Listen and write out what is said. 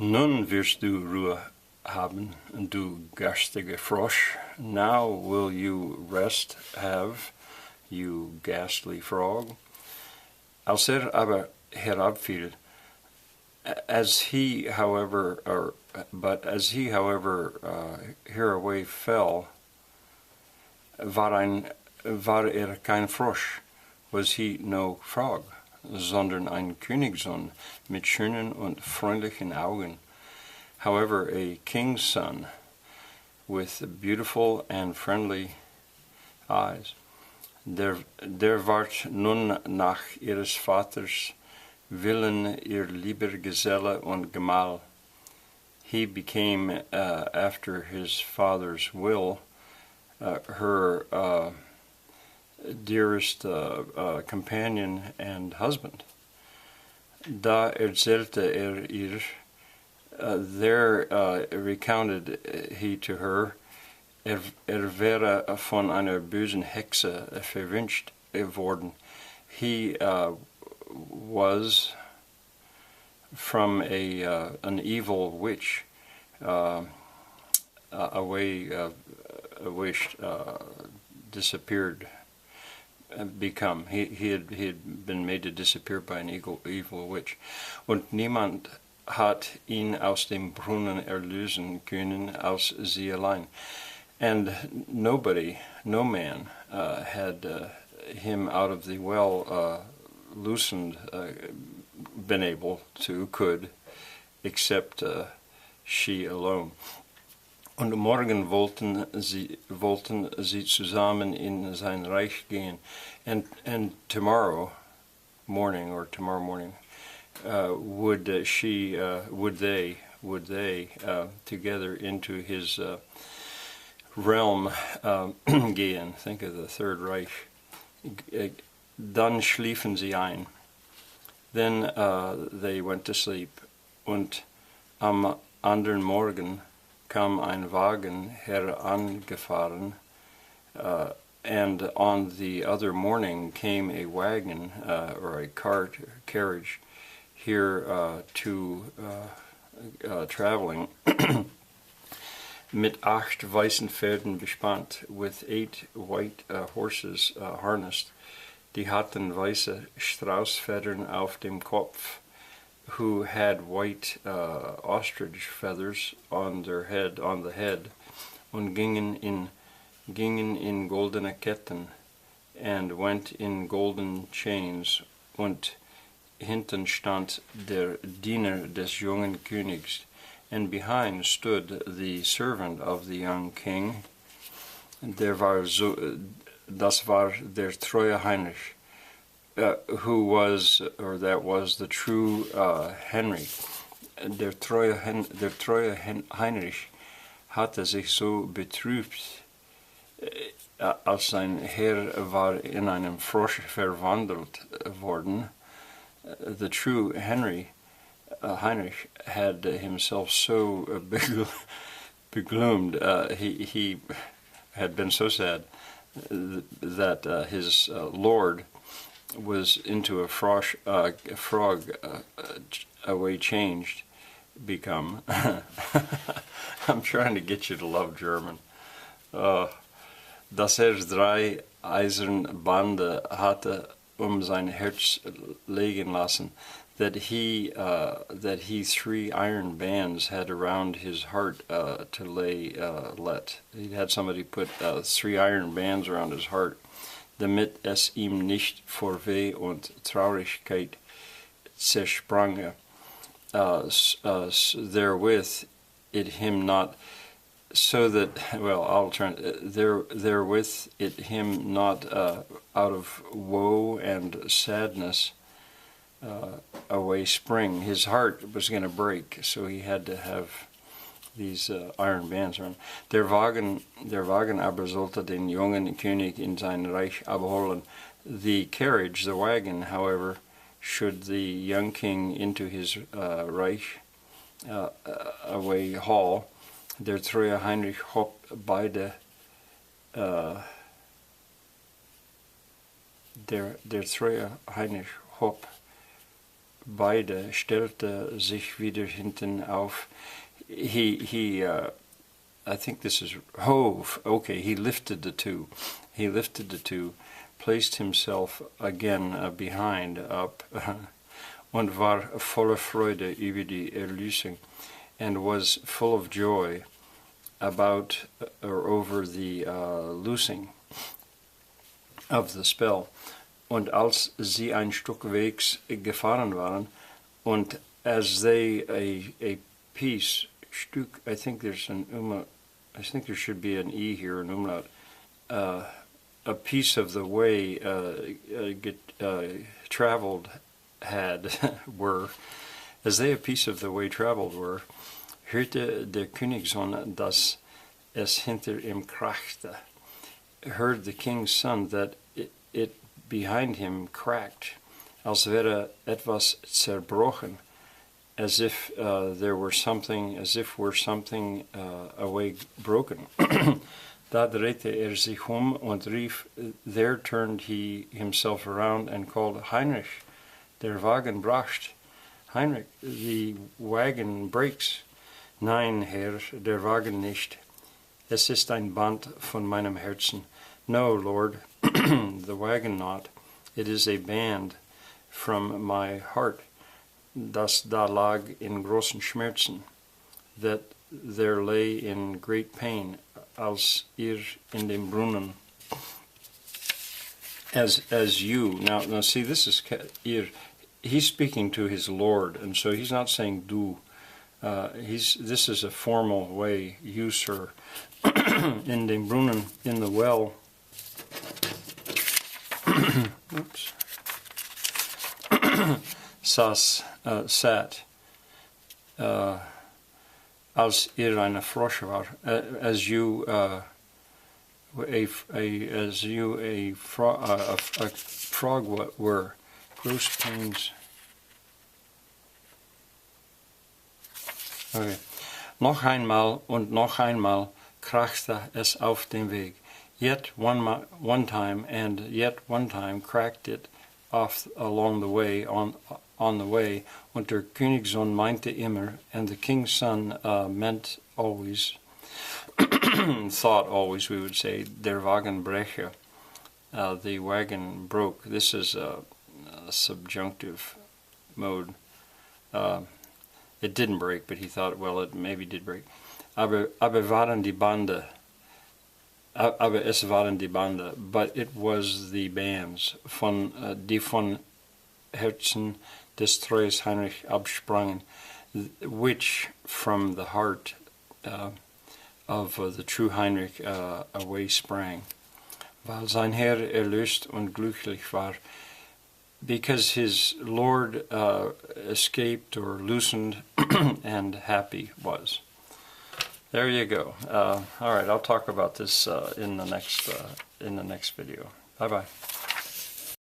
Nun wirst du Ruhe haben, du garstige Frosch. Now will you rest have, you ghastly frog. Als aber herabfiel, as he, however, hereaway fell, war kein Frosch, was he no Frog, sondern ein Königssohn mit schönen und freundlichen Augen. However, a king's son with beautiful and friendly eyes. Der ward nun nach ihres Vaters Willen ihr lieber Geselle und Gemahl. He became, after his father's will, her dearest companion and husband. Da erzählte ihr, there recounted he to her, wäre von einer bösen Hexe verwünscht worden. He was from an evil witch disappeared, become. He had been made to disappear by an evil witch. Und niemand hat ihn aus dem Brunnen erlösen können als sie allein. And nobody, no man, had him out of the well loosened, been able to, could, except she alone. Und morgen wollten sie zusammen in sein Reich gehen. And tomorrow morning, would they together into his realm gehen. Think of the Third Reich. Dann schliefen sie ein. Then they went to sleep. Und am anderen Morgen kam ein Wagen herangefahren, and on the other morning came a wagon or a carriage here traveling mit 8 weißen Pferden bespannt, with 8 white horses harnessed. Die hatten weiße Straußfedern auf dem Kopf, who had white ostrich feathers on the head, und gingen in goldene Ketten, and went in golden chains, und hinten stand der Diener des jungen Königs, and behind stood the servant of the young king. Das war der treue Heinrich, who was, or that was the true Henry. Der treue Heinrich hatte sich so betrübt, als sein Herr war in einen Frosch verwandelt worden. The true Heinrich had himself so begloomed, he had been so sad that his lord was into a frog become. I'm trying to get you to love German. Dass 3 eiserne Bande hatte sein Herz legen lassen, that he 3 iron bands had around his heart to let. He had somebody put 3 iron bands around his heart, damit es ihm nicht vor Weh und Traurigkeit zersprange. Therewith it him not, so that, well, I'll turn, therewith it him not out of woe and sadness away spring. His heart was going to break, so he had to have these iron bands around. Der Wagen aber sollte den jungen König in sein Reich abholen. The carriage, the wagon, however, should the young king into his Reich away haul. Der treue Heinrich hob beide der treue Heinrich hob beide stellte sich wieder hinten auf. I think this is hove. Okay, he lifted the two. He lifted the two, placed himself again behind, up, und war voller Freude über die Erlösung, and was full of joy about or over the loosing of the spell. Und als sie ein Stück Wegs gefahren waren, und as they a piece, Stück, I think there's an umlaut, I think there should be an E here, an umlaut, a piece of the way traveled were, as they a piece of the way traveled were, hörte der Königssohn, dass es hinter ihm krachte. Heard the king's son that it behind him cracked, als wäre etwas zerbrochen, as if there were something, away broken. Da drehte sich und rief, there turned he himself around and called, Heinrich, der Wagen bracht. Heinrich, the wagon breaks. Nein, Herr, der Wagen nicht. Es ist ein Band von meinem Herzen. No, Lord, the wagon not. It is a band from my heart, das da lag in großen Schmerzen, that there lay in great pain, als ihr in dem Brunnen. As you. Now see, this is ihr. He's speaking to his Lord, and so he's not saying du. This is a formal way, you, sir. In dem Brunnen, in the well. Oops. Sat. Als ihr eine Frosche war, as you a frog were, gross pains. Okay. Noch einmal und noch einmal krachte es auf dem Weg. Yet one time and yet one time cracked it off along the way, on the way, und der Königssohn meinte immer, and the king's son meant always, thought always, we would say, der Wagen breche, the wagon broke. This is a subjunctive mode. It didn't break, but he thought, well, it maybe did break. Aber waren die Bande, aber es waren die Bande, but it was the bands, die von Herzen des Treus Heinrich absprangen, which from the heart of the true Heinrich away sprang, weil sein Herr erlöst und glücklich war, because his Lord escaped or loosened and happy was. There you go. All right, I'll talk about this in the next video. Bye bye.